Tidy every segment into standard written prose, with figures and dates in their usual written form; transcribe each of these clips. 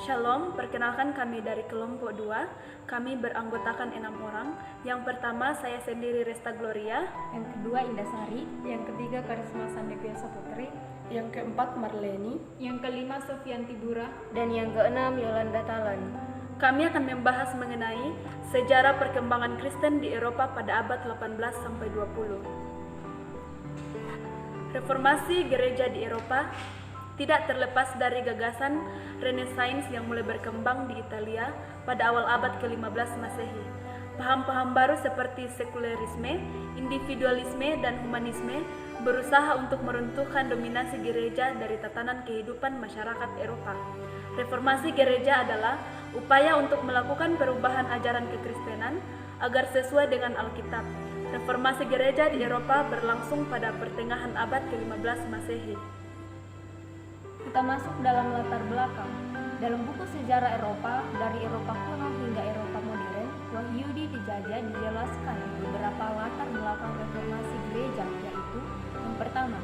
Shalom, perkenalkan kami dari kelompok 2. Kami beranggotakan 6 orang. Yang pertama saya sendiri Resta Gloria. Yang kedua Indasari. Yang ketiga Karisma Sandipia Saputri. Yang keempat Marleni. Yang kelima Sofianti Bura. Dan yang keenam Yolanda Talan. Kami akan membahas mengenai sejarah perkembangan Kristen di Eropa pada abad 18 sampai 20. Reformasi gereja di Eropa tidak terlepas dari gagasan Renaissance yang mulai berkembang di Italia pada awal abad ke-15 Masehi. Paham-paham baru seperti sekulerisme, individualisme, dan humanisme berusaha untuk meruntuhkan dominasi gereja dari tatanan kehidupan masyarakat Eropa. Reformasi gereja adalah upaya untuk melakukan perubahan ajaran kekristenan agar sesuai dengan Alkitab. Reformasi gereja di Eropa berlangsung pada pertengahan abad ke-15 Masehi. Kita masuk dalam latar belakang. Dalam buku sejarah Eropa, dari Eropa kuno hingga Eropa modern, Wahyudi dijajah dijelaskan beberapa latar belakang reformasi gereja, yaitu yang pertama,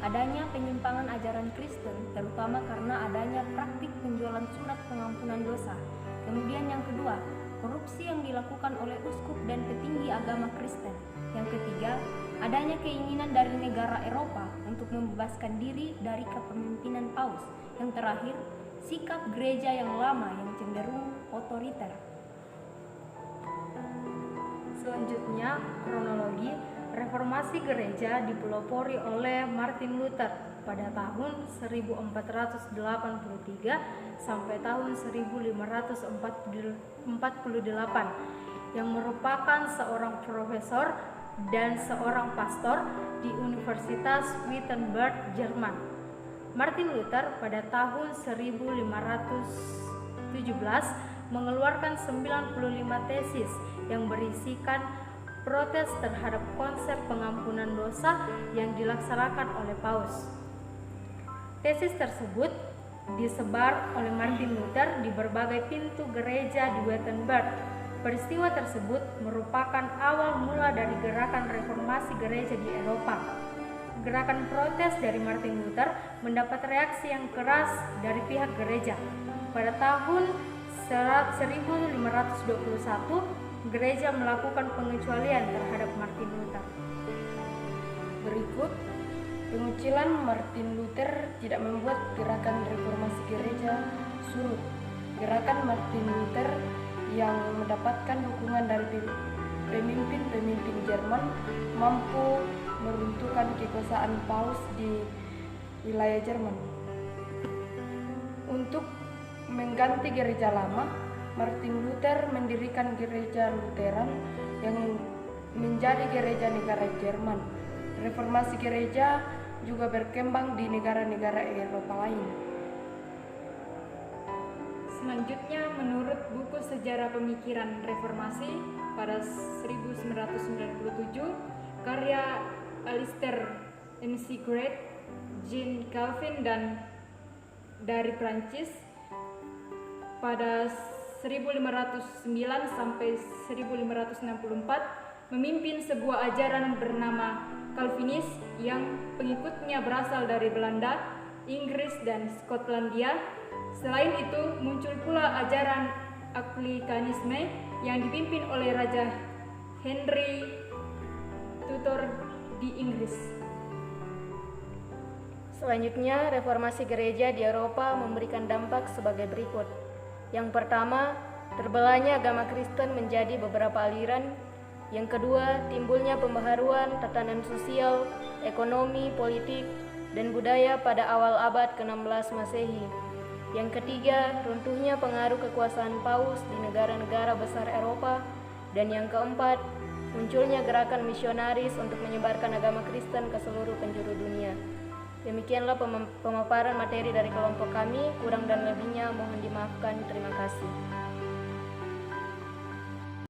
adanya penyimpangan ajaran Kristen, terutama karena adanya praktik penjualan sunat pengampunan dosa. Kemudian yang kedua, korupsi yang dilakukan oleh uskup dan petinggi agama Kristen. Yang ketiga, adanya keinginan dari negara Eropa untuk membebaskan diri dari kepemimpinan Paus. Yang terakhir, sikap gereja yang lama yang cenderung otoriter. Selanjutnya, kronologi reformasi gereja dipelopori oleh Martin Luther pada tahun 1483 sampai tahun 1548 yang merupakan seorang profesor dan seorang pastor di Universitas Wittenberg, Jerman. Martin Luther pada tahun 1517 mengeluarkan 95 tesis yang berisikan protes terhadap konsep pengampunan dosa yang dilaksanakan oleh Paus. Tesis tersebut disebar oleh Martin Luther di berbagai pintu gereja di Wittenberg. Peristiwa tersebut merupakan awal mula dari gerakan reformasi gereja di Eropa. Gerakan protes dari Martin Luther mendapat reaksi yang keras dari pihak gereja. Pada tahun 1521, gereja melakukan pengecualian terhadap Martin Luther. Berikut, pengucilan Martin Luther tidak membuat gerakan reformasi gereja surut. Gerakan Martin Luther yang mendapatkan dukungan dari pemimpin-pemimpin Jerman mampu meruntuhkan kekuasaan Paus di wilayah Jerman. Untuk mengganti gereja lama, Martin Luther mendirikan gereja Lutheran yang menjadi gereja negara Jerman. Reformasi gereja juga berkembang di negara-negara Eropa lain. Selanjutnya, menurut buku Sejarah Pemikiran Reformasi pada 1997, karya Alistair McGrath, Jean Calvin, dan dari Prancis pada 1509 sampai 1564 memimpin sebuah ajaran bernama Calvinis yang pengikutnya berasal dari Belanda, Inggris, dan Skotlandia. Selain itu, muncul pula ajaran Anglikanisme yang dipimpin oleh Raja Henry Tudor di Inggris. Selanjutnya, reformasi gereja di Eropa memberikan dampak sebagai berikut. Yang pertama, terbelahnya agama Kristen menjadi beberapa aliran. Yang kedua, timbulnya pembaharuan tatanan sosial, ekonomi, politik, dan budaya pada awal abad ke-16 Masehi. Yang ketiga, runtuhnya pengaruh kekuasaan Paus di negara-negara besar Eropa. Dan yang keempat, munculnya gerakan misionaris untuk menyebarkan agama Kristen ke seluruh penjuru dunia. Demikianlah pemaparan materi dari kelompok kami, kurang dan lebihnya mohon dimaafkan. Terima kasih.